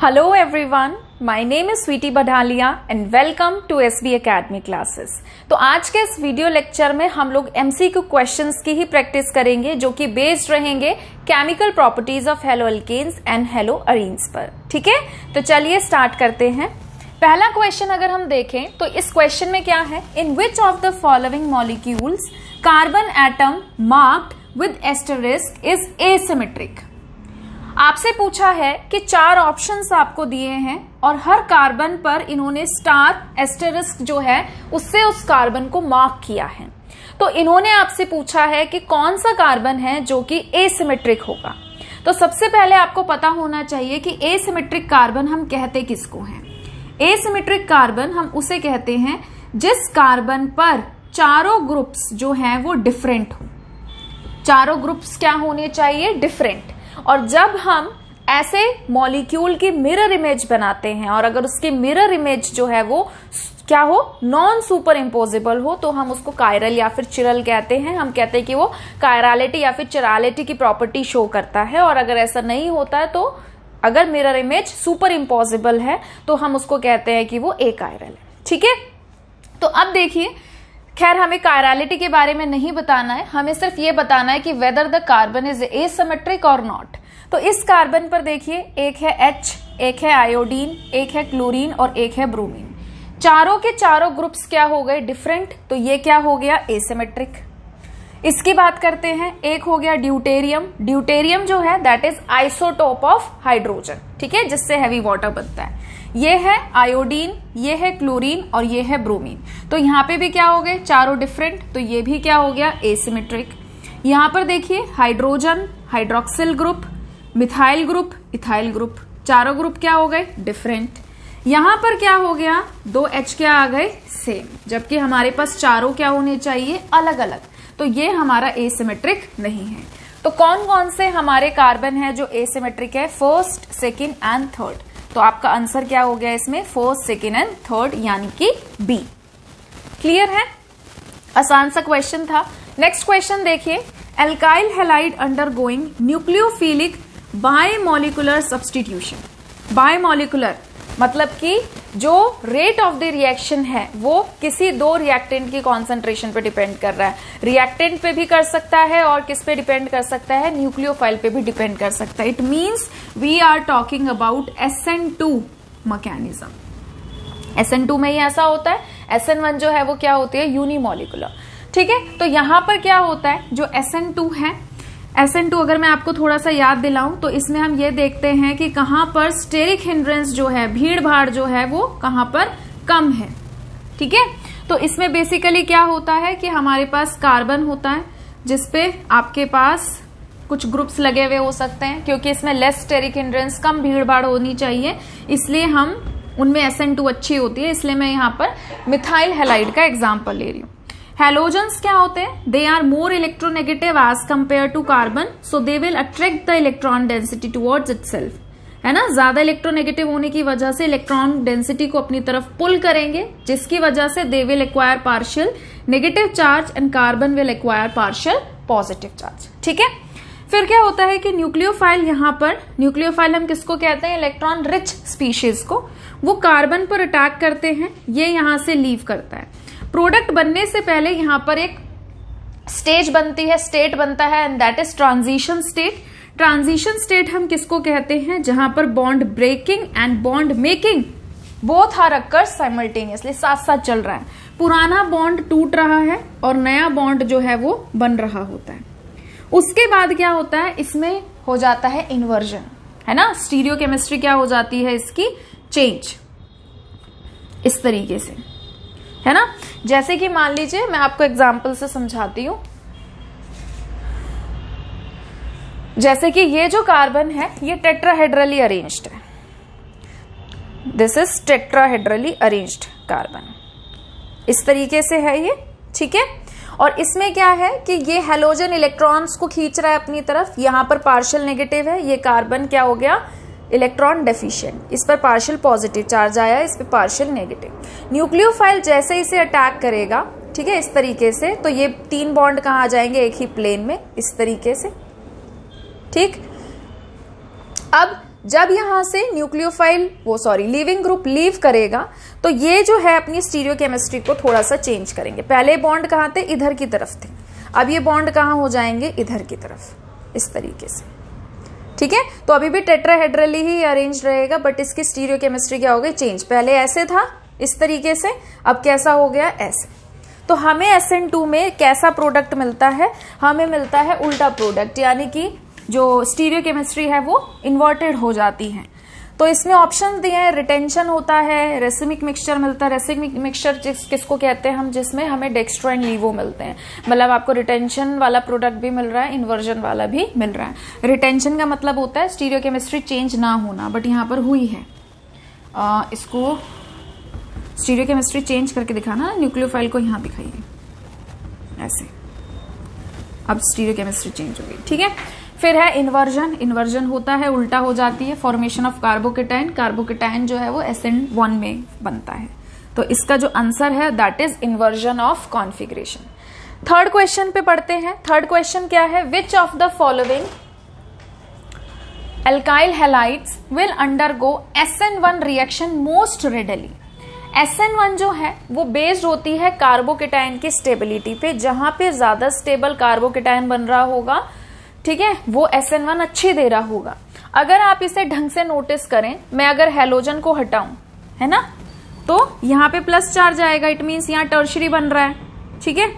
Hello everyone, my name is Sweety Badhalia and welcome to SB Academy classes। तो आज के इस video lecture में हम लोग MCQ क्वेश्चंस की ही प्रैक्टिस करेंगे जो कि बेस्ड रहेंगे chemical properties of halo alkanes and halo arenes पर। ठीक है, तो चलिए स्टार्ट करते हैं। पहला क्वेश्चन अगर हम देखें तो इस क्वेश्चन में क्या है, in which of the following molecules carbon atom marked with asterisk is asymmetric. आपसे पूछा है कि चार ऑप्शंस आपको दिए हैं और हर कार्बन पर इन्होंने स्टार एस्टेरिस्क जो है उससे उस कार्बन को मार्क किया है। तो इन्होंने आपसे पूछा है कि कौन सा कार्बन है जो कि एसिमेट्रिक होगा। तो सबसे पहले आपको पता होना चाहिए कि एसिमेट्रिक कार्बन हम कहते किसको हैं। एसिमेट्रिक कार्बन हम उसे कहते हैं जिस कार्बन पर चारों ग्रुप्स जो हैं वो डिफरेंट हो। चारों ग्रुप्स क्या होने चाहिए, डिफरेंट। और जब हम ऐसे मॉलिक्यूल की मिरर इमेज बनाते हैं और अगर उसकी मिरर इमेज जो है वो क्या हो, नॉन सुपर इम्पोजिबल हो, तो हम उसको कायरल या फिर चिरल कहते हैं। हम कहते हैं कि वो कायरालिटी या फिर चिरालिटी की प्रॉपर्टी शो करता है। और अगर ऐसा नहीं होता है तो अगर मिरर इमेज सुपर इम्पोजिबल है तो हम उसको कहते हैं कि वो अकायरल है। ठीक है, तो अब देखिए, खैर हमें कायरालिटी के बारे में नहीं बताना है, हमें सिर्फ ये बताना है कि whether the carbon is asymmetric और नॉट। तो इस कार्बन पर देखिए, एक है H, एक है आयोडीन, एक है क्लोरीन और एक है ब्रोमीन। चारों के चारों ग्रुप्स क्या हो गए, डिफरेंट। तो ये क्या हो गया, एसिमेट्रिक। इसकी बात करते हैं, एक हो गया ड्यूटेरियम। ड्यूटेरियम जो है that is isotope of hydrogen, ठीक है, जिससे हैवी वाटर बनता है। ये है आयोडीन, ये है क्लोरीन और ये है ब्रोमीन। तो यहाँ पे भी क्या हो गए, चारों डिफरेंट। तो ये भी क्या हो गया, एसिमेट्रिक। यहाँ पर देखिए, hydrogen, hydroxyl group, methyl group, ethyl group, चारों ग्रुप क्या हो गए, डिफरेंट। यहाँ पर क्या हो गया, दो H क्या आ गए, सेम, जबकि हमारे पास चारों क्या होने चाहिए, अलग अलग। तो ये हमारा एसिमेट्रिक नहीं है। तो कौन कौन से हमारे कार्बन है जो एसिमेट्रिक है, फर्स्ट, सेकेंड एंड थर्ड। तो आपका आंसर क्या हो गया इसमें, फर्स्ट, सेकेंड एंड थर्ड, यानी कि बी। क्लियर है, आसान सा क्वेश्चन था। नेक्स्ट क्वेश्चन देखिए, alkyl halide undergoing nucleophilic bimolecular substitution. Bimolecular मतलब कि जो रेट ऑफ द रिएक्शन है वो किसी दो रिएक्टेंट की कॉन्सेंट्रेशन पे डिपेंड कर रहा है। रिएक्टेंट पे भी कर सकता है और किस पे डिपेंड कर सकता है, न्यूक्लियोफाइल पे भी डिपेंड कर सकता है। It means we are talking about SN2 mechanism. SN2 में ही ऐसा होता है। SN1 जो है वो क्या होती है, यूनिमोलिकुलर। ठीक है, तो यहां पर क्या होता है, जो SN2 है, SN2 अगर मैं आपको थोड़ा सा याद दिलाऊं तो इसमें हम ये देखते हैं कि कहां पर स्टेरिक हिंड्रेंस जो है, भीड़ भाड़ जो है वो कहां पर कम है। ठीक है, तो इसमें बेसिकली क्या होता है कि हमारे पास कार्बन होता है जिसपे आपके पास कुछ ग्रुप्स लगे हुए हो सकते हैं, क्योंकि इसमें लेस स्टेरिक हिंड्रेंस, कम भीड़ भाड़ होनी चाहिए, इसलिए हम उनमें SN2 अच्छी होती है। इसलिए मैं यहाँ पर मिथाइल हैलाइड का एग्जाम्पल ले रही हूँ। हेलोजेंस क्या होते हैं, they are more electronegative as compare to carbon, so they will attract the electron density towards itself, है ना। ज्यादा इलेक्ट्रोनेगेटिव होने की वजह से इलेक्ट्रॉन डेंसिटी को अपनी तरफ पुल करेंगे, जिसकी वजह से they will acquire partial negative charge and carbon will acquire partial positive charge. ठीक है, फिर क्या होता है कि न्यूक्लियोफाइल, यहाँ पर न्यूक्लियोफाइल हम किसको कहते हैं, इलेक्ट्रॉन रिच स्पीशीज को, वो कार्बन पर अटैक करते हैं, ये यहां से लीव करता है। प्रोडक्ट बनने से पहले यहां पर एक स्टेज बनती है, स्टेट बनता है, and that is transition state. Transition state हम किसको कहते हैं, जहां पर bond breaking and bond making both are occur simultaneously, साथ साथ चल रहा है। पुराना बॉन्ड टूट रहा है और नया बॉन्ड जो है वो बन रहा होता है। उसके बाद क्या होता है, इसमें हो जाता है इन्वर्जन, है ना। स्टीरियोकेमिस्ट्री क्या हो जाती है इसकी, चेंज, इस तरीके से, है ना। जैसे कि मान लीजिए, मैं आपको एग्जांपल से समझाती हूं। जैसे कि ये जो कार्बन है ये टेट्राहेड्रली अरेंज्ड है, this is tetrahedrally arranged carbon, इस तरीके से है ये। ठीक है, और इसमें क्या है कि ये हेलोजन इलेक्ट्रॉन्स को खींच रहा है अपनी तरफ, यहां पर पार्शियल नेगेटिव है, ये कार्बन क्या हो गया, इलेक्ट्रॉन डेफिशिएंट, इस पर पार्शियल पॉजिटिव चार्ज आया, इस पर पार्शियल नेगेटिव। न्यूक्लियोफाइल जैसे इसे अटैक करेगा, ठीक है, इस तरीके से, तो ये तीन बॉन्ड कहाँ आ जाएंगे, एक ही प्लेन में, इस तरीके से। ठीक, अब जब यहां से न्यूक्लियोफाइल लीविंग ग्रुप लीव करेगा तो ये जो है अपनी स्टीरियोकेमिस्ट्री को थोड़ा सा चेंज करेंगे। पहले बॉन्ड कहां थे, इधर की तरफ थे, अब ये बॉन्ड कहां हो जाएंगे, इधर की तरफ, इस तरीके से। ठीक है, तो अभी भी टेट्राहेड्रली ही अरेंज रहेगा, बट इसकी स्टीरियोकेमिस्ट्री क्या हो गई, चेंज। पहले ऐसे था इस तरीके से, अब कैसा हो गया, ऐसे। तो हमें SN2 में कैसा प्रोडक्ट मिलता है, हमें मिलता है उल्टा प्रोडक्ट, यानी कि जो स्टीरियोकेमिस्ट्री है वो इन्वर्टेड हो जाती है। तो इसमें ऑप्शन दिए हैं, रिटेंशन होता है, रेसिमिक मिक्सचर मिलता है। रेसिमिक मिक्सचर किसको कहते हैं हम, जिसमें हमें डेक्स्ट्रो एंड लीवो मिलते हैं, मतलब आपको रिटेंशन वाला प्रोडक्ट भी मिल रहा है, इन्वर्जन वाला भी मिल रहा है। रिटेंशन का मतलब होता है स्टीरियोकेमिस्ट्री चेंज ना होना, बट यहाँ पर हुई है। इसको स्टीरियोकेमिस्ट्री चेंज करके दिखाना, न्यूक्लियोफाइल को यहाँ दिखाइए ऐसे, अब स्टीरियोकेमिस्ट्री चेंज हो गई। ठीक है, फिर है इन्वर्जन। इन्वर्जन होता है उल्टा हो जाती है, फॉर्मेशन ऑफ कार्बोकेटाइन। कार्बोकेटाइन जो है वो SN1 में बनता है। तो इसका जो आंसर है that is inversion of configuration. Third question पे पढ़ते हैं। थर्ड क्वेश्चन क्या है, विच of the following alkyl halides will undergo SN1 reaction most readily. SN1 जो है वो बेस्ड होती है कार्बोकेटाइन की स्टेबिलिटी पे, जहां पे ज्यादा स्टेबल कार्बोकेटाइन बन रहा होगा, ठीक है, वो SN1 अच्छी दे रहा होगा। अगर आप इसे ढंग से नोटिस करें, मैं अगर हेलोजन को हटाऊं, है ना, तो यहाँ पे प्लस चार्ज आएगा, इट मीन्स यहाँ टर्शरी बन रहा है। ठीक है,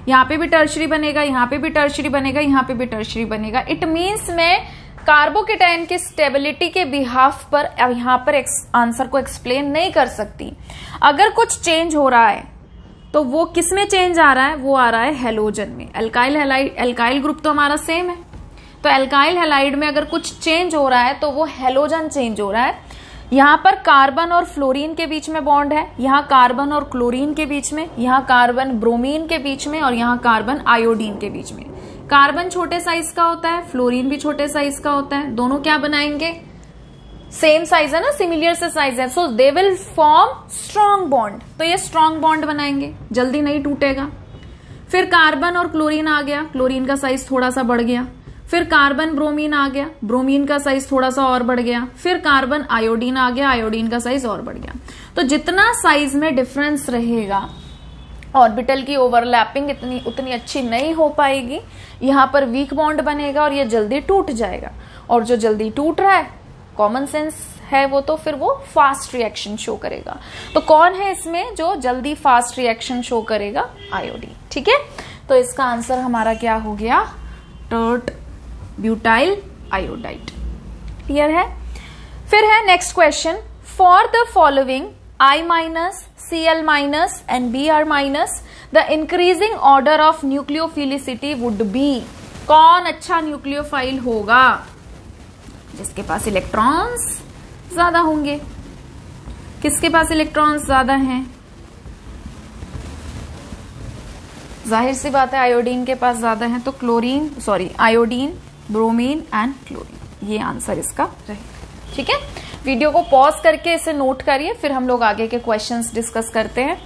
यहाँ पे भी टर्शरी बनेगा, यहाँ पे भी टर्शरी बनेगा, यहाँ पे भी टर्शरी बनेगा। इट मीन्स मैं कार्बोकेटाइन की स्टेबिलिटी के बिहाफ पर यहाँ पर आंसर को एक्सप्लेन नहीं कर सकती। अगर कुछ चेंज हो रहा है तो वो किस में चेंज आ रहा है, वो आ रहा है हेलोजन में। एल्काइल हैलाइड, एल्काइल ग्रुप तो हमारा सेम है, तो एल्काइल हैलाइड में अगर कुछ चेंज हो रहा है तो वो हेलोजन चेंज हो रहा है। यहाँ पर कार्बन और फ्लोरीन के बीच में बॉन्ड है, यहाँ कार्बन और क्लोरीन के बीच में, यहाँ कार्बन ब्रोमीन के बीच में, और यहाँ कार्बन आयोडीन के बीच में। कार्बन छोटे साइज का होता है, फ्लोरीन भी छोटे साइज का होता है, दोनों क्या बनाएंगे, सेम साइज है ना, सिमिलर से साइज है, so they will form strong bond. तो ये स्ट्रॉन्ग बॉन्ड बनाएंगे, जल्दी नहीं टूटेगा। फिर कार्बन और क्लोरीन आ गया, क्लोरीन का साइज थोड़ा सा बढ़ गया। फिर कार्बन ब्रोमीन आ गया, ब्रोमीन का साइज थोड़ा सा और बढ़ गया। फिर कार्बन आयोडीन आ गया, आयोडीन का साइज और बढ़ गया। तो जितना साइज में डिफरेंस रहेगा, ऑर्बिटल की ओवरलैपिंग उतनी अच्छी नहीं हो पाएगी, यहां पर वीक बॉन्ड बनेगा और ये जल्दी टूट जाएगा। और जो जल्दी टूट रहा है, कॉमन सेंस है वो, तो फिर वो फास्ट रिएक्शन शो करेगा। तो कौन है इसमें जो जल्दी फास्ट रिएक्शन शो करेगा, आयोडीन। ठीक है, तो इसका आंसर हमारा क्या हो गया, टर्ट ब्यूटाइल आयोडाइड। क्लियर है। फिर है next question, for the following I minus, Cl minus and Br minus, the increasing order of nucleophilicity would be। कौन अच्छा न्यूक्लियोफाइल होगा, जिसके पास इलेक्ट्रॉन्स ज्यादा होंगे। किसके पास इलेक्ट्रॉन्स ज्यादा हैं, जाहिर सी बात है आयोडीन के पास ज्यादा है, तो आयोडीन, ब्रोमीन एंड क्लोरीन, ये आंसर इसका रहेगा। ठीक है, वीडियो को पॉज करके इसे नोट करिए, फिर हम लोग आगे के क्वेश्चंस डिस्कस करते हैं।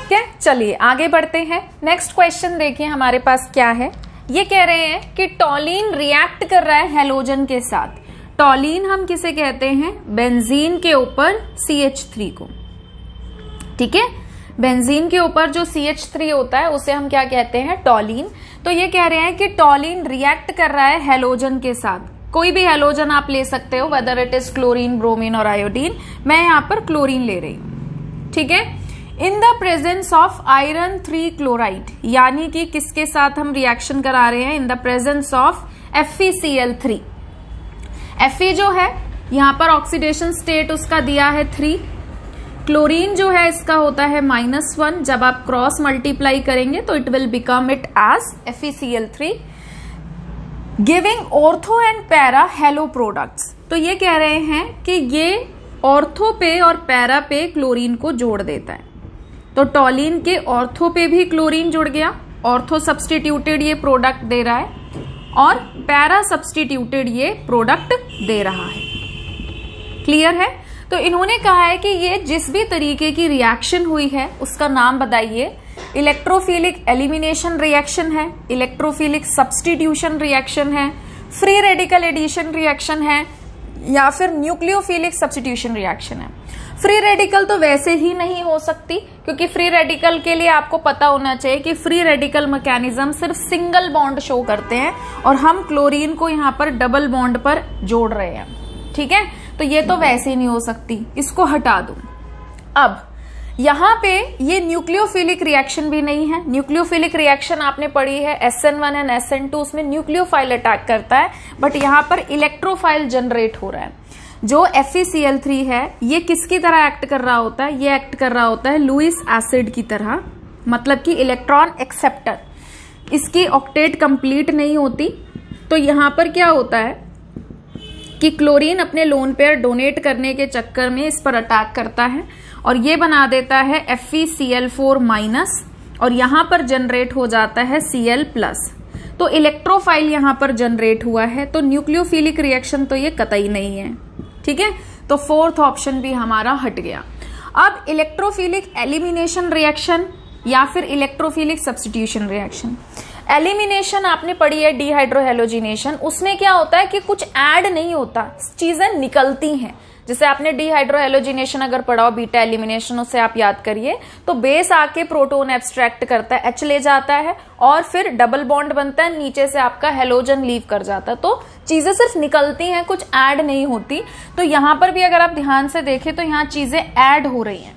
ठीक है, चलिए आगे बढ़ते हैं। नेक्स्ट क्वेश्चन देखिए हमारे पास क्या है। ये कह रहे हैं कि टॉलिन रिएक्ट कर रहा है हेलोजन के साथ। टॉलिन हम किसे कहते हैं, बेंजीन के ऊपर CH3 को। ठीक है, बेंजीन के ऊपर जो CH3 होता है उसे हम क्या कहते हैं, टॉलिन। तो ये कह रहे हैं कि टॉलिन रिएक्ट कर रहा है हेलोजन के साथ। कोई भी हेलोजन आप ले सकते हो, whether it is chlorine, bromine और आयोडीन। मैं यहाँ पर क्लोरीन ले रही हूं। ठीक है, in the presence of iron 3 chloride, यानी कि किसके साथ हम रिएक्शन करा रहे हैं, in the presence of FeCl3। Fe जो है यहाँ पर ऑक्सीडेशन स्टेट उसका दिया है 3। क्लोरीन जो है इसका होता है -1। जब आप क्रॉस मल्टीप्लाई करेंगे तो it will become it as FeCl3, giving ortho and para halo products. तो ये कह रहे हैं कि ये ऑर्थो पे और पैरा पे क्लोरीन को जोड़ देता है। तो टॉलिन के ऑर्थो पे भी क्लोरीन जुड़ गया, ऑर्थो सब्सटीट्यूटेड ये प्रोडक्ट दे रहा है, और पैरा सब्सटीट्यूटेड ये प्रोडक्ट दे रहा है। क्लियर है। तो इन्होंने कहा है कि ये जिस भी तरीके की रिएक्शन हुई है उसका नाम बताइए इलेक्ट्रोफिलिक एलिमिनेशन रिएक्शन है, इलेक्ट्रोफिलिक सब्स्टिट्यूशन रिएक्शन है, फ्री रेडिकल एडिशन रिएक्शन है, या फिर न्यूक्लियोफिलिक सब्स्टिट्यूशन रिएक्शन है। फ्री रेडिकल तो वैसे ही नहीं हो सकती, क्योंकि फ्री रेडिकल के लिए आपको पता होना चाहिए कि फ्री रेडिकल मैकेनिज्म सिर्फ सिंगल बॉन्ड शो करते हैं और हम क्लोरीन को यहाँ पर डबल बॉन्ड पर जोड़ रहे हैं। ठीक है, तो ये तो वैसे ही नहीं हो सकती, इसको हटा दूं। अब यहाँ पे ये न्यूक्लियोफिलिक रिएक्शन भी नहीं है। न्यूक्लियोफिलिक रिएक्शन आपने पढ़ी है SN1 एंड SN2, उसमें न्यूक्लियोफाइल अटैक करता है, बट यहाँ पर इलेक्ट्रोफाइल जनरेट हो रहा है। जो FeCl3 है ये किसकी तरह एक्ट कर रहा होता है? ये एक्ट कर रहा होता है लुईस एसिड की तरह, मतलब कि इलेक्ट्रॉन एक्सेप्टर। इसकी ऑक्टेट कंप्लीट नहीं होती, तो यहाँ पर क्या होता है कि क्लोरीन अपने लोन पेयर डोनेट करने के चक्कर में इस पर अटैक करता है और ये बना देता है FeCl4- और यहां पर जनरेट हो जाता है Cl+। तो इलेक्ट्रोफाइल यहां पर जनरेट हुआ है, तो न्यूक्लियोफिलिक रिएक्शन तो ये कतई नहीं है। ठीक है, तो फोर्थ ऑप्शन भी हमारा हट गया। अब इलेक्ट्रोफिलिक एलिमिनेशन रिएक्शन या फिर इलेक्ट्रोफिलिक सब्स्टिट्यूशन रिएक्शन। एलिमिनेशन आपने पढ़ी है डिहाइड्रोहेलोजिनेशन, उसमें क्या होता है कि कुछ ऐड नहीं होता, चीजें निकलती हैं। जैसे आपने डिहाइड्रोहेलोजिनेशन अगर पढ़ा हो, बीटा एलिमिनेशन, उसे आप याद करिए, तो बेस आके प्रोटोन एब्स्ट्रैक्ट करता है, H ले जाता है और फिर डबल बॉन्ड बनता है, नीचे से आपका हेलोजन लीव कर जाता है। तो चीजें सिर्फ निकलती हैं, कुछ ऐड नहीं होती। तो यहां पर भी अगर आप ध्यान से देखें तो यहाँ चीजें ऐड हो रही हैं।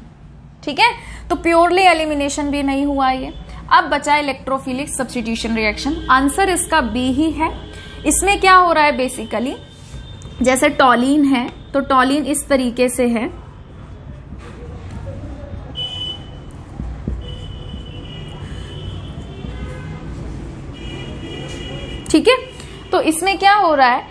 ठीक है, तो प्योरली एलिमिनेशन भी नहीं हुआ ये। अब बचा इलेक्ट्रोफिलिक सब्स्टिट्यूशन रिएक्शन, आंसर इसका बी ही है। इसमें क्या हो रहा है बेसिकली, जैसे टॉलिन है तो टॉलिन इस तरीके से है, ठीक है। तो इसमें क्या हो रहा है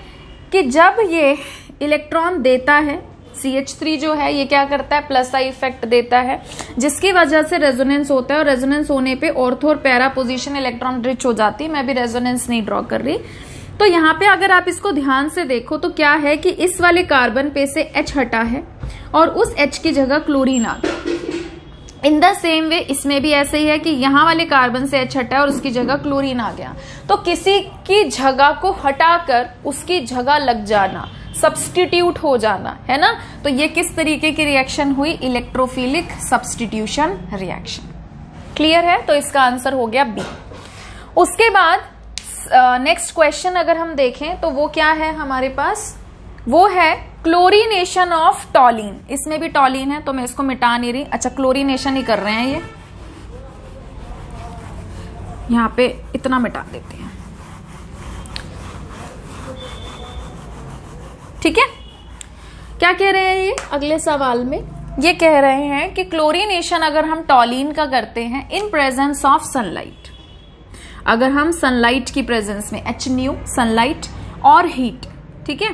कि जब ये इलेक्ट्रॉन देता है, CH3 जो है ये क्या करता है, प्लस आई इफेक्ट देता है, जिसकी वजह से रेजोनेंस होता है और रेजोनेंस होने पे ऑर्थो और पैरा पोजीशन इलेक्ट्रॉन रिच हो जाती है। मैं भी रेजोनेंस नहीं ड्रॉ कर रही। तो यहाँ पे अगर आप इसको ध्यान से देखो तो क्या है कि इस वाले कार्बन पे से H हटा है और उस H की जगह क्लोरीन आ गया। इन द सेम वे इसमें भी ऐसे ही है कि यहाँ वाले कार्बन से H हटा है और उसकी जगह क्लोरीन आ गया। तो किसी की जगह को हटाकर उसकी जगह लग जाना, सब्स्टिट्यूट हो जाना, है ना। तो ये किस तरीके की रिएक्शन हुई, इलेक्ट्रोफिलिक सब्स्टिट्यूशन रिएक्शन। क्लियर है, तो इसका आंसर हो गया बी। उसके बाद नेक्स्ट क्वेश्चन अगर हम देखें तो वो क्या है हमारे पास, वो है क्लोरीनेशन ऑफ टॉलिन। इसमें भी टॉलिन है तो मैं इसको मिटा नहीं रही। अच्छा, क्लोरीनेशन ही कर रहे हैं ये, यहां पे इतना मिटा देते हैं। ठीक है, क्या कह रहे हैं ये अगले सवाल में, ये कह रहे हैं कि क्लोरीनेशन अगर हम टॉलिन का करते हैं इन प्रेजेंस ऑफ सनलाइट, अगर हम सनलाइट की प्रेजेंस में, HNu सनलाइट और हीट, ठीक है,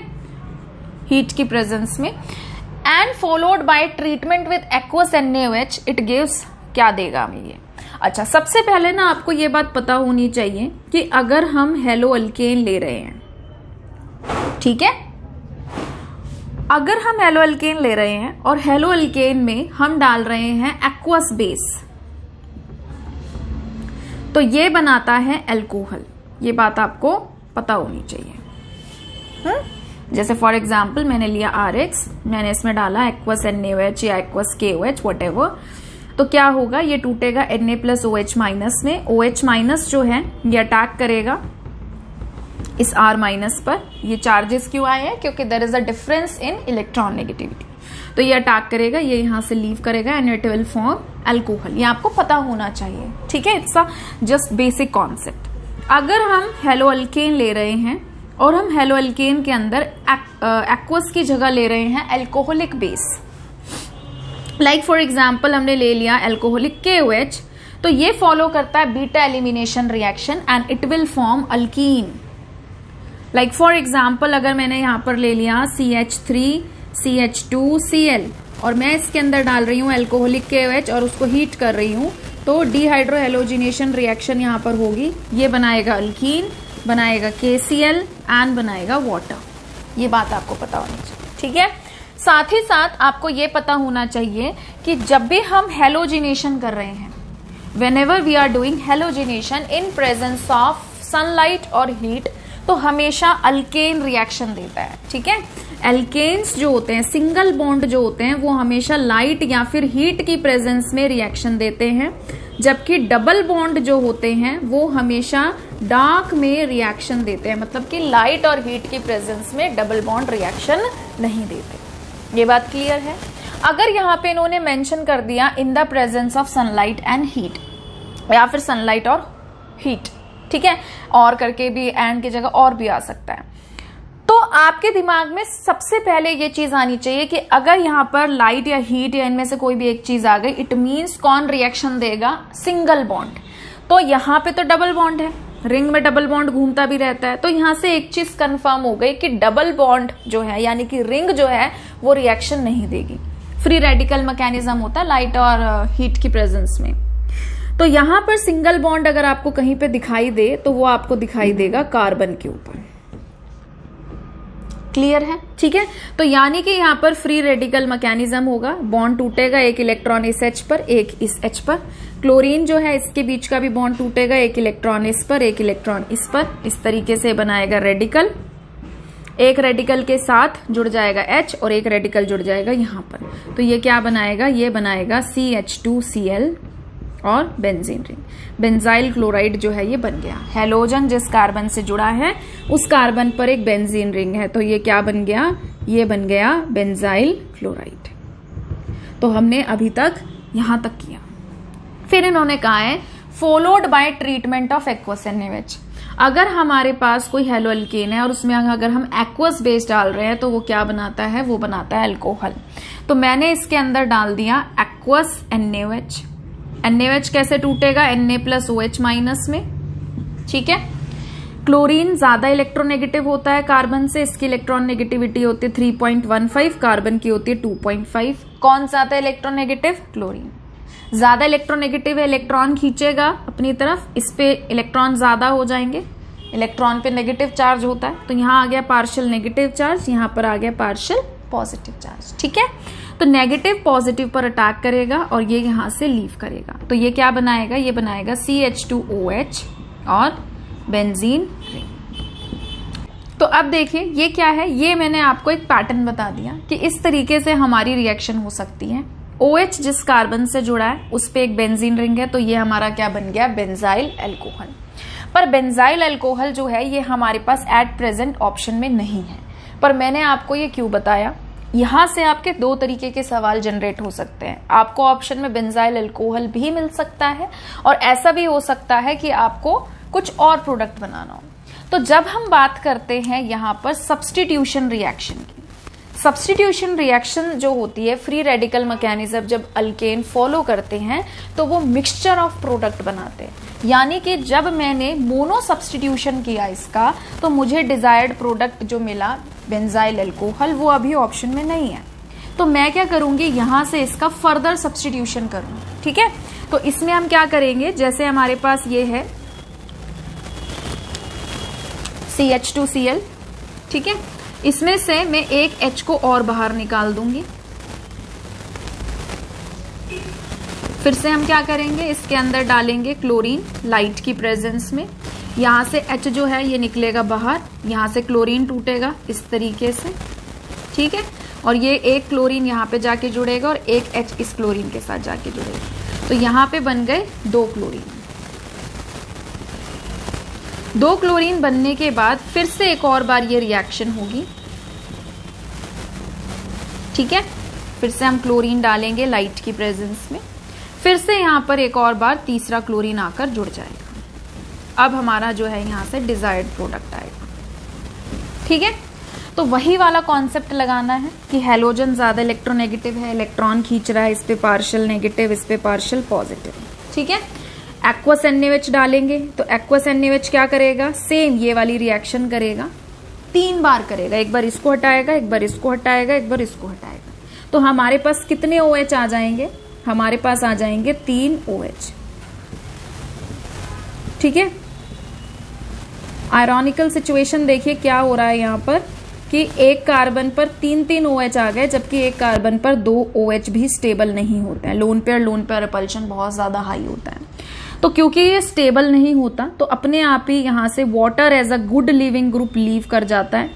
हीट की प्रेजेंस में, and followed by treatment with aqueous NaOH, it gives, क्या देगा हमें ये। अच्छा, सबसे पहले ना आपको ये बात पता होनी चाहिए कि अगर हम हेलो अल्केन ले रहे हैं, ठीक है, अगर हम हेलो अल्केन ले रहे हैं और हेलो अल्केन में हम डाल रहे हैं एक्वस बेस, तो ये बनाता है अल्कोहल। ये बात आपको पता होनी चाहिए। जैसे फॉर एग्जाम्पल मैंने लिया RX, मैंने इसमें डाला एक्वस NaOH या एक्वस KOH व्हाटएवर, तो क्या होगा, ये टूटेगा Na+OH- में। OH- जो है ये अटैक करेगा इस R- पर। ये चार्जेस क्यों आए हैं, क्योंकि there is a difference in electron negativity. तो ये अटैक करेगा, ये यहां से लीव करेगा and it will form alcohol. ये आपको पता होना चाहिए, ठीक है, it's a just basic concept. अगर हम हेलो अल्केन ले रहे हैं और हम हेलो अल्केन के अंदर एक्वस की जगह ले रहे हैं alcoholic base, like for example हमने ले लिया अल्कोहलिक KOH, तो ये फॉलो करता है beta elimination reaction and it will form alkyne. Like for example अगर मैंने यहां पर ले लिया CH3 CH2 Cl और मैं इसके अंदर डाल रही हूँ अल्कोहलिक KOH और उसको हीट कर रही हूँ, तो डिहाइड्रोहेलोजिनेशन रिएक्शन यहाँ पर होगी। ये बनाएगा अल्कीन, बनाएगा KCl एंड बनाएगा वाटर। ये बात आपको पता होनी चाहिए, ठीक है। साथ ही साथ आपको ये पता होना चाहिए कि जब भी हम हेलोजिनेशन कर रहे हैं, whenever we are doing halogenation in presence of sunlight और हीट, तो हमेशा अल्केन रिएक्शन देता है। ठीक है, एल्केन्स जो होते हैं, सिंगल बॉन्ड जो होते हैं, वो हमेशा लाइट या फिर हीट की प्रेजेंस में रिएक्शन देते हैं, जबकि डबल बॉन्ड जो होते हैं वो हमेशा डार्क में रिएक्शन देते हैं, मतलब कि लाइट और हीट की प्रेजेंस में डबल बॉन्ड रिएक्शन नहीं देते। ये बात क्लियर है। अगर यहाँ पे इन्होंने मेंशन कर दिया in the presence of sunlight and heat, या फिर सनलाइट और हीट, ठीक है, और करके भी एंड की जगह और भी आ सकता है, तो आपके दिमाग में सबसे पहले ये चीज आनी चाहिए कि अगर यहाँ पर लाइट या हीट या इनमें से कोई भी एक चीज आ गई, इट मीन्स कौन रिएक्शन देगा? Single bond. तो यहाँ पे तो डबल बॉन्ड है, रिंग में डबल बॉन्ड घूमता भी रहता है, तो यहां से एक चीज कंफर्म हो गई कि डबल बॉन्ड जो है यानी कि रिंग जो है वो रिएक्शन नहीं देगी। फ्री रेडिकल मैकेनिज्म होता है लाइट और हीट की प्रेजेंस में। तो यहां पर सिंगल बॉन्ड अगर आपको कहीं पे दिखाई दे तो वो आपको दिखाई देगा कार्बन के ऊपर। क्लियर है? ठीक है, तो यानी कि यहां पर फ्री रेडिकल मैकेनिज्म होगा, बॉन्ड टूटेगा, एक इलेक्ट्रॉन इस H पर, एक इस H पर। क्लोरीन जो है इसके बीच का भी बॉन्ड टूटेगा, एक इलेक्ट्रॉन इस पर, एक इलेक्ट्रॉन इस पर। इस तरीके से बनाएगा रेडिकल, एक रेडिकल के साथ जुड़ जाएगा H और एक रेडिकल जुड़ जाएगा यहां पर। तो ये क्या बनाएगा? ये बनाएगा CH2Cl और बेंजीन रिंग। बेंजाइल क्लोराइड जो है ये बन गया। हैलोजन जिस कार्बन से जुड़ा है उस कार्बन पर एक बेंजीन रिंग है, तो ये क्या बन गया? ये बन गया बेंजाइल क्लोराइड। तो हमने अभी तक यहां तक किया। फिर इन्होंने कहा है followed by treatment of aqueous NaOH। अगर हमारे पास कोई हेलो अल्केन है और उसमें अगर हम एक्वस बेस डाल रहे हैं तो वो क्या बनाता है? वो बनाता है अल्कोहल। तो मैंने इसके अंदर डाल दिया एक्वस NaOH। NaOH कैसे टूटेगा? Na+OH- में। ठीक है, क्लोरीन ज्यादा इलेक्ट्रोनेगेटिव होता है कार्बन से, इसकी इलेक्ट्रॉन नेगेटिविटी होती है 3.15, कार्बन की होती है 2.5। कौन ज्यादा इलेक्ट्रोनेगेटिव? क्लोरीन। ज्यादा इलेक्ट्रोनेगेटिव है, इलेक्ट्रॉन खींचेगा अपनी तरफ, इस पे इलेक्ट्रॉन ज्यादा हो जाएंगे, इलेक्ट्रॉन पे नेगेटिव चार्ज होता है, तो यहां आ गया पार्शियल नेगेटिव चार्ज, यहां पर आ गया पार्शियल पॉजिटिव चार्ज। ठीक है, तो नेगेटिव पॉजिटिव पर अटैक करेगा और ये यहां से लीव करेगा, तो ये क्या बनाएगा? ये बनाएगा CH2OH और बेंजीन रिंग। तो अब देखिए ये क्या है, ये मैंने आपको एक पैटर्न बता दिया कि इस तरीके से हमारी रिएक्शन हो सकती है। OH जिस कार्बन से जुड़ा है उस पे एक बेंजीन रिंग है, तो ये हमारा क्या बन गया? Benzyl alcohol. पर बेंजाइल अल्कोहल जो है ये हमारे पास एट प्रेजेंट ऑप्शन में नहीं है। पर मैंने आपको ये क्यों बताया? यहां से आपके दो तरीके के सवाल जनरेट हो सकते हैं। आपको ऑप्शन में बेंजाइल अल्कोहल भी मिल सकता है और ऐसा भी हो सकता है कि आपको कुछ और प्रोडक्ट बनाना हो। तो जब हम बात करते हैं यहां पर सब्स्टिट्यूशन रिएक्शन की, सब्स्टिट्यूशन रिएक्शन जो होती है फ्री रेडिकल मैकेनिज्म, जब अल्केन फॉलो करते हैं तो वो मिक्सचर ऑफ प्रोडक्ट बनाते हैं। यानी कि जब मैंने मोनो सब्स्टिट्यूशन किया इसका तो मुझे डिजायर्ड प्रोडक्ट जो मिला बेंजाइल अल्कोहल, वो अभी ऑप्शन में नहीं है। तो मैं क्या करूंगी? यहां से इसका फर्दर सब्स्टिट्यूशन करूंगी। ठीक है, तो इसमें हम क्या करेंगे? जैसे हमारे पास ये है CH2Cl, ठीक है, इसमें से मैं एक H को और बाहर निकाल दूंगी। फिर से हम क्या करेंगे? इसके अंदर डालेंगे क्लोरीन लाइट की प्रेजेंस में। यहां से H जो है ये निकलेगा बाहर, यहां से क्लोरीन टूटेगा इस तरीके से। ठीक है, और ये एक क्लोरीन यहां पे जाके जुड़ेगा और एक H इस क्लोरीन के साथ जाके जुड़ेगा, तो यहां पे बन गए दो क्लोरीन। दो क्लोरीन बनने के बाद फिर से एक और बार ये रिएक्शन होगी। ठीक है, फिर से हम क्लोरीन डालेंगे लाइट की प्रेजेंस में, फिर से यहां पर एक और बार तीसरा क्लोरीन आकर जुड़ जाएगा। अब हमारा जो है यहां से डिजायर्ड प्रोडक्ट आएगा। ठीक है, तो वही वाला कॉन्सेप्ट लगाना है कि हैलोजन ज्यादा इलेक्ट्रोनेगेटिव है, इलेक्ट्रॉन खींच रहा है, इस पे पार्शियल नेगेटिव, इस पे पार्शियल पॉजिटिव। ठीक है, एक्वस NaOH डालेंगे तो एक्वस NaOH क्या करेगा? सेम ये वाली रिएक्शन करेगा, 3 बार करेगा। एक बार इसको हटाएगा, एक बार इसको हटाएगा, एक बार इसको हटाएगा। तो हमारे पास कितने OH आ जाएंगे? हमारे पास आ जाएंगे 3 OH। ठीक है, आयरॉनिकल सिचुएशन देखिए क्या हो रहा है यहाँ पर कि एक कार्बन पर 3 OH आ गए, जबकि एक कार्बन पर 2 OH भी स्टेबल नहीं होते हैं। लोन पेयर रिपल्शन बहुत ज्यादा हाई होता है। तो क्योंकि ये स्टेबल नहीं होता तो अपने आप ही यहां से water as a good living group leave कर जाता है,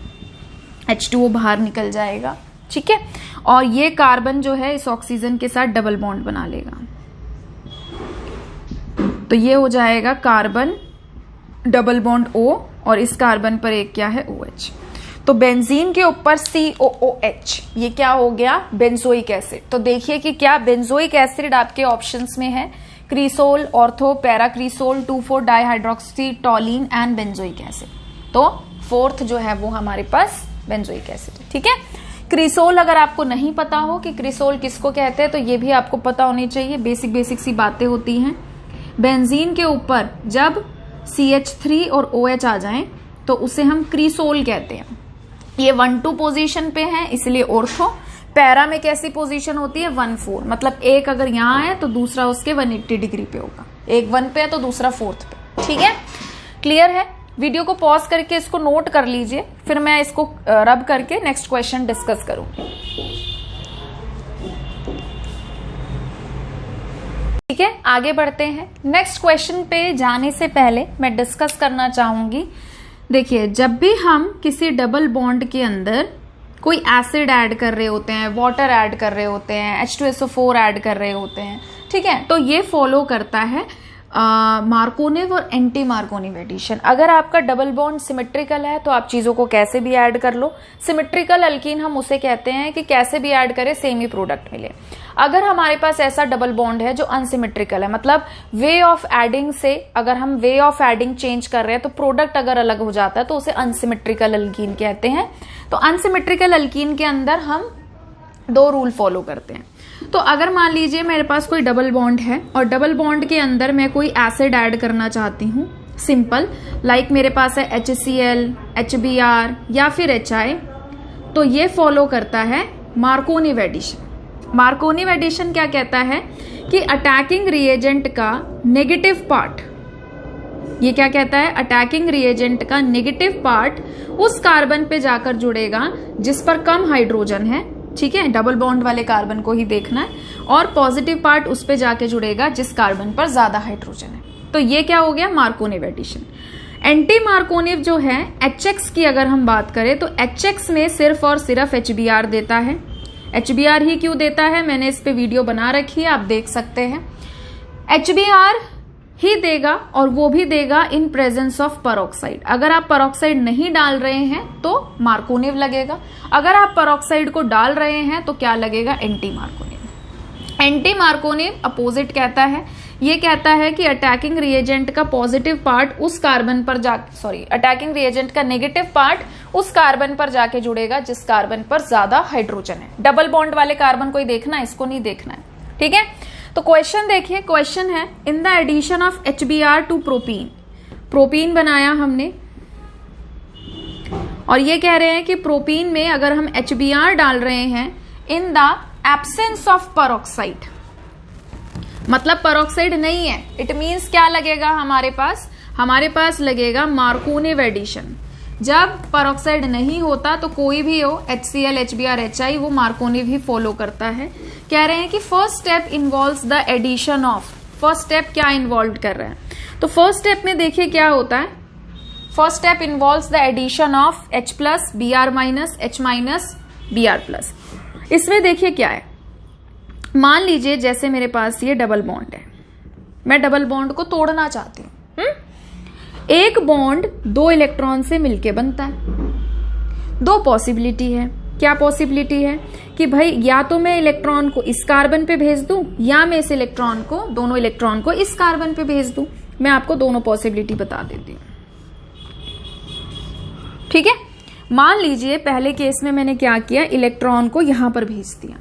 H2O बाहर निकल जाएगा, ठीक है। और ये कार्बन जो है इस ऑक्सीजन के साथ डबल बॉन्ड बना लेगा, तो ये हो जाएगा कार्बन डबल बॉन्ड O और इस कार्बन पर एक क्या है OH। तो बेंजीन के ऊपर COOH, ये क्या हो गया बेंजोइक एसिड। तो देखिए कि क्या बेंजोइक एसिड आपके ऑप्शंस में है, cresol, ortho, paracresol, 2,4 dihydroxy toluene and benzoic acid. तो फोर्थ जो है वो हमारे पास बेंजोइक एसिड है, ठीक है। क्रीसोल अगर आपको नहीं पता हो कि क्रीसोल किसको कहते हैं तो ये भी आपको पता होनी चाहिए, बेसिक सी बातें होती हैं। बेंजीन के ऊपर जब CH3 और OH आ जाएं तो उसे हम क्रीसोल कहते हैं। ये 1-2 पोजीशन पे है इसलिए ऑर्थो। पैरा में कैसी पोजीशन होती है 1-4, मतलब एक अगर यहां है तो दूसरा उसके 180 डिग्री पे होगा, एक 1 पे है तो दूसरा 4th पे, ठीक है। क्लियर है। वीडियो को पॉज करके इसको नोट कर लीजिए, फिर मैं इसको रब करके नेक्स्ट क्वेश्चन डिस्कस करूंगी, ठीक है। आगे बढ़ते हैं। नेक्स्ट क्वेश्चन पे जाने से पहले मैं डिस्कस करना चाहूंगी, देखिए जब भी हम किसी डबल बॉन्ड के अंदर कोई एसिड ऐड कर रहे होते हैं, वाटर ऐड कर रहे होते हैं, H2SO4 ऐड कर रहे होते हैं, ठीक है, तो ये फॉलो करता है मार्कोनिव और एंटी मार्कोनिव एडिशन। अगर आपका डबल बॉन्ड सिमेट्रिकल है तो आप चीजों को कैसे भी ऐड कर लो। सिमेट्रिकल अल्कीन हम उसे कहते हैं कि कैसे भी ऐड करें सेम ही प्रोडक्ट मिले। अगर हमारे पास ऐसा डबल बॉन्ड है जो अनसिमेट्रिकल है, मतलब वे ऑफ एडिंग से अगर हम वे ऑफ एडिंग चेंज कर रहे हैं तो प्रोडक्ट अगर अलग हो जाता है तो उसे अनसिमेट्रिकल अल्कीन कहते हैं। तो अनसिमेट्रिकल अल्कीन के अंदर हम 2 रूल फॉलो करते हैं। तो अगर मान लीजिए मेरे पास कोई डबल बॉन्ड है और डबल बॉन्ड के अंदर मैं कोई एसिड ऐड करना चाहती हूँ, सिंपल लाइक मेरे पास है HCl, HBr या फिर HI, तो ये फॉलो करता है मार्कोनिव एडिशन। मार्कोनिव एडिशन क्या कहता है कि अटैकिंग रिएजेंट का नेगेटिव पार्ट, ये क्या कहता है, अटैकिंग रिएजेंट का नेगेटिव पार्ट उस कार्बन पे जाकर जुड़ेगा जिस पर कम हाइड्रोजन है, ठीक है, डबल बॉन्ड वाले कार्बन को ही देखना है, और पॉजिटिव पार्ट उस पे जाके जुड़ेगा जिस कार्बन पर ज्यादा हाइड्रोजन है। तो ये क्या हो गया मार्कोनिव एडिशन। एंटी मार्कोनिव जो है HX की अगर हम बात करें तो HX में सिर्फ और सिर्फ HBr देता है। HBr ही क्यों देता है, मैंने इस पे वीडियो बना रखी है, आप देख सकते हैं। HBr ही देगा और वो भी देगा इन प्रेजेंस ऑफ परऑक्साइड। अगर आप परऑक्साइड नहीं डाल रहे हैं तो मार्कोनिव लगेगा, अगर आप परऑक्साइड को डाल रहे हैं तो क्या लगेगा, एंटी मार्कोनिव। एंटी मार्कोनिव अपोजिट कहता है, ये कहता है कि अटैकिंग रिएजेंट का पॉजिटिव पार्ट उस कार्बन पर अटैकिंग रिएजेंट का नेगेटिव पार्ट उस कार्बन पर जाके जुड़ेगा जिस कार्बन पर ज्यादा हाइड्रोजन है। डबल बॉन्ड वाले कार्बन को ही देखना है, इसको नहीं देखना है, ठीक है। तो क्वेश्चन देखिए, क्वेश्चन है in the addition of HBr to propene, propene बनाया हमने और ये कह रहे हैं कि प्रोपीन में अगर हम HBr डाल रहे हैं in the absence of peroxide, मतलब परऑक्साइड नहीं है, इट मीन्स क्या लगेगा हमारे पास लगेगा मार्कोनिव एडिशन। जब परऑक्साइड नहीं होता तो कोई भी हो HCl, HBr, HI वो मार्कोनिव ही फॉलो करता है। कह रहे हैं कि first step involves the addition of, first step क्या इन्वॉल्व कर रहे हैं, तो फर्स्ट स्टेप में देखिए क्या होता है, first step involves the addition of H+, Br-, H-, Br+। इसमें देखिए क्या है, मान लीजिए जैसे मेरे पास ये डबल बॉन्ड है, मैं डबल बॉन्ड को तोड़ना चाहती हूँ। एक बॉन्ड 2 इलेक्ट्रॉन से मिलके बनता है। 2 पॉसिबिलिटी है, क्या पॉसिबिलिटी है कि भाई या तो मैं इलेक्ट्रॉन को इस कार्बन पे भेज दूं या मैं इस इलेक्ट्रॉन को, दोनों इलेक्ट्रॉन को इस कार्बन पे भेज दूं। मैं आपको दोनों पॉसिबिलिटी बता देती हूं, ठीक है। मान लीजिए पहले केस में मैंने क्या किया, इलेक्ट्रॉन को यहां पर भेज दिया,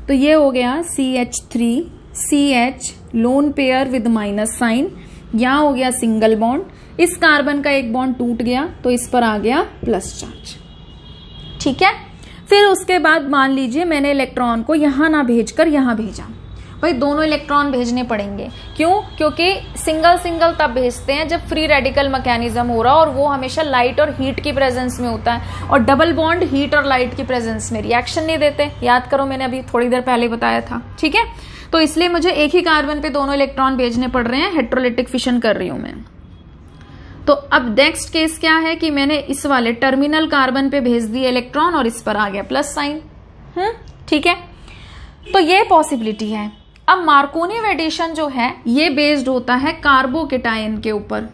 तो ये हो गया CH3 CH lone pair with minus sign, यहां हो गया सिंगल बॉन्ड, इस कार्बन का एक बॉन्ड टूट गया तो इस पर आ गया प्लस चार्ज, ठीक है। फिर उसके बाद मान लीजिए मैंने इलेक्ट्रॉन को यहां ना भेजकर यहां भेजा, भाई दोनों इलेक्ट्रॉन भेजने पड़ेंगे, क्यों, क्योंकि सिंगल सिंगल तब भेजते हैं जब फ्री रेडिकल मैकेनिज्म हो रहा और वो हमेशा लाइट और हीट की प्रेजेंस में होता है, और डबल बॉन्ड हीट और लाइट की प्रेजेंस में रिएक्शन नहीं देते, याद करो मैंने अभी थोड़ी देर पहले बताया था, ठीक है। तो इसलिए मुझे एक ही कार्बन पे दोनों इलेक्ट्रॉन भेजने पड़ रहे हैं, हेटेरोलिटिक फिशन कर रही हूं मैं। तो अब नेक्स्ट केस क्या है कि मैंने इस वाले टर्मिनल कार्बन पे भेज दिए इलेक्ट्रॉन और इस पर आ गया प्लस साइन। ठीक है, तो ये पॉसिबिलिटी है। अब मार्कोनिव एडिशन जो है ये बेस्ड होता है कार्बोकेटायन के ऊपर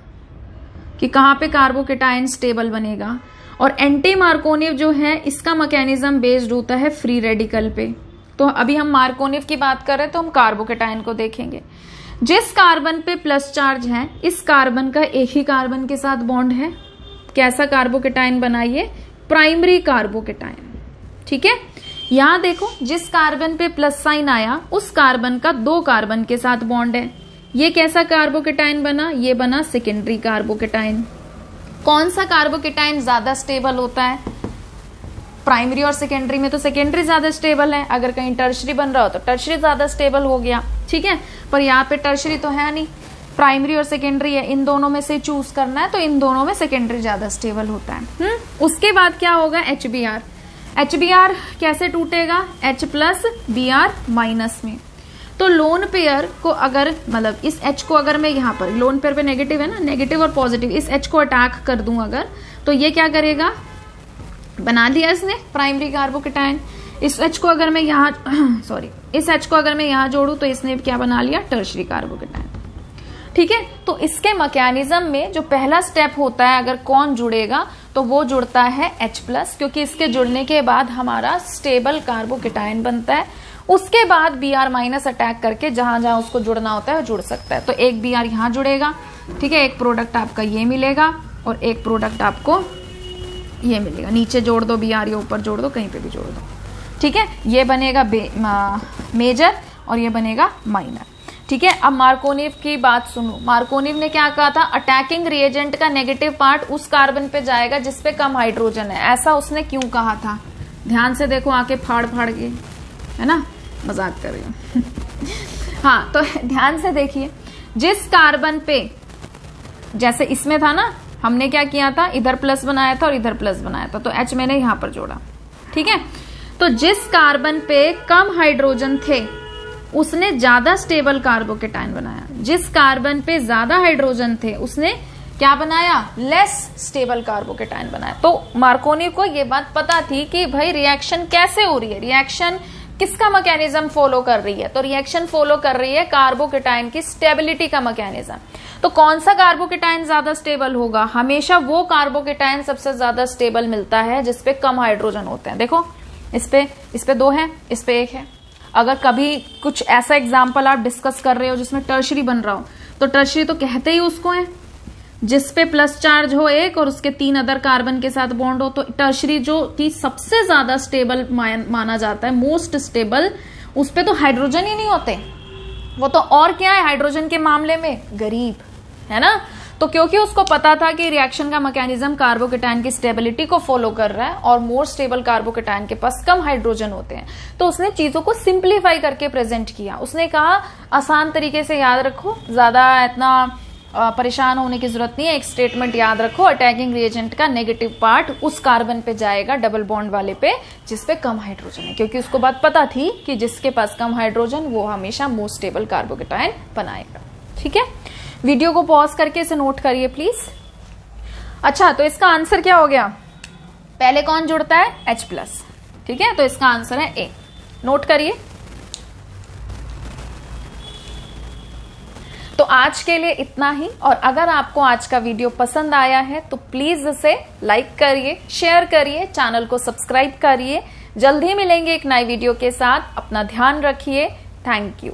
कि कहां पे कार्बोकेटायन स्टेबल बनेगा, और एंटी मार्कोनिव जो है इसका मैकेनिज्म बेस्ड होता है फ्री रेडिकल पे। तो अभी हम मार्कोनिव की बात कर रहे हैं तो हम कार्बोकेटायन को देखेंगे। जिस कार्बन पे प्लस चार्ज है इस कार्बन का एक ही कार्बन के साथ बॉन्ड है। कैसा कार्बोकेटायन बनाइए? Primary carbocation. ठीक है, यहां देखो जिस कार्बन पे प्लस साइन आया उस कार्बन का 2 कार्बन के साथ बॉन्ड है। ये कैसा कार्बोकेटायन बना? ये बना सेकेंडरी कार्बोकेटायन। कौन सा कार्बोकेटायन ज्यादा स्टेबल होता है? प्राइमरी और सेकेंडरी में तो सेकेंडरी ज्यादा स्टेबल है, अगर कहीं टर्शरी बन रहा हो तो टर्शरी ज्यादा स्टेबल हो गया। ठीक है, पर यहाँ पे टर्शरी तो है नहीं, प्राइमरी और सेकेंडरी है, इन दोनों में से चूज करना है तो इन दोनों में सेकेंडरी ज्यादा स्टेबल होता है। उसके बाद क्या होगा? HBr। HBr कैसे टूटेगा? H प्लस Br माइनस में। तो लोन पेयर को अगर मतलब इस H को अगर मैं यहाँ पर लोन पेयर पे नेगेटिव है ना, नेगेटिव और पॉजिटिव, इस H को अटैक कर दूं अगर, तो ये क्या करेगा? बना दिया इसने प्राइमरी कार्बोकेटायन। इस H को अगर मैं यहाँ इस H को अगर मैं यहाँ जोड़ू तो इसने क्या बना लिया? Tertiary carbocation. ठीक है, तो इसके मैकेनिज्म में जो पहला स्टेप होता है अगर कौन जुड़ेगा तो वो जुड़ता है H प्लस, क्योंकि इसके जुड़ने के बाद हमारा स्टेबल कार्बोकेटायन बनता है। उसके बाद Br माइनस अटैक करके जहां जहां उसको जुड़ना होता है वो जुड़ सकता है। तो एक Br यहां जुड़ेगा, ठीक है, एक प्रोडक्ट आपका ये मिलेगा और एक प्रोडक्ट आपको ये मिलेगा। नीचे जोड़ दो Br या ऊपर जोड़ दो, कहीं पे भी जोड़ दो। ठीक है, ये बनेगा मेजर और ये बनेगा माइनर। ठीक है, अब मार्कोनिव की बात सुनो। मार्कोनिव ने क्या कहा था? अटैकिंग रिएजेंट का नेगेटिव पार्ट उस कार्बन पे जाएगा जिसपे कम हाइड्रोजन है। ऐसा उसने क्यों कहा था? ध्यान से देखो, आके फाड़ फाड़ के, है ना, मजाक कर रही हूं। हाँ, तो ध्यान से देखिए, जिस कार्बन पे जैसे इसमें था ना, हमने क्या किया था? इधर प्लस बनाया था और इधर प्लस बनाया था, तो H मैंने यहां पर जोड़ा। ठीक है, तो जिस कार्बन पे कम हाइड्रोजन थे उसने ज्यादा स्टेबल कार्बोकेटायन बनाया। जिस कार्बन पे ज्यादा हाइड्रोजन थे उसने क्या बनाया? लेस स्टेबल कार्बोकेटायन बनाया। तो मार्कोनिव को ये बात पता थी कि भाई रिएक्शन कैसे हो रही है, रिएक्शन किसका मैकेनिज्म फॉलो कर रही है? तो रिएक्शन फॉलो कर रही है कार्बोकेटायन की स्टेबिलिटी का मैकेनिज्म। तो कौन सा कार्बोकेटायन ज्यादा स्टेबल होगा? हमेशा वो कार्बोकेटायन सबसे ज्यादा स्टेबल मिलता है जिसपे कम हाइड्रोजन होते हैं। देखो, इस पे 2 है, इस पे 1 है। अगर कभी कुछ ऐसा एग्जाम्पल आप डिस्कस कर रहे हो जिसमें टर्शरी बन रहा हो, तो टर्शरी तो कहते ही उसको है जिसपे प्लस चार्ज हो 1 और उसके 3 अदर कार्बन के साथ बॉन्ड हो। तो टर्शरी जो कि सबसे ज्यादा स्टेबल माना जाता है, मोस्ट स्टेबल, उस पे तो हाइड्रोजन ही नहीं होते। वो तो और क्या है हाइड्रोजन के मामले में? गरीब, है ना। तो क्योंकि उसको पता था कि रिएक्शन का मैकेनिज्म कार्बोकेटायन की स्टेबिलिटी को फॉलो कर रहा है और मोर स्टेबल कार्बोकेटायन के पास कम हाइड्रोजन होते हैं, तो उसने चीजों को सिंप्लीफाई करके प्रेजेंट किया। उसने कहा आसान तरीके से याद रखो, ज्यादा इतना परेशान होने की जरूरत नहीं है। एक स्टेटमेंट याद रखो, अटैकिंग रिएजेंट का नेगेटिव पार्ट उस कार्बन पे जाएगा डबल बॉन्ड वाले पे जिसपे कम हाइड्रोजन है, क्योंकि उसको बात पता थी कि जिसके पास कम हाइड्रोजन वो हमेशा मोस्ट स्टेबल कार्बोकेटायन बनाएगा। ठीक है, वीडियो को पॉज करके इसे नोट करिए प्लीज। अच्छा, तो इसका आंसर क्या हो गया? पहले कौन जुड़ता है? H plus. ठीक है, तो इसका आंसर है A। नोट करिए। तो आज के लिए इतना ही, और अगर आपको आज का वीडियो पसंद आया है तो प्लीज इसे लाइक करिए, शेयर करिए, चैनल को सब्सक्राइब करिए। जल्द ही मिलेंगे एक नई वीडियो के साथ। अपना ध्यान रखिए। Thank you.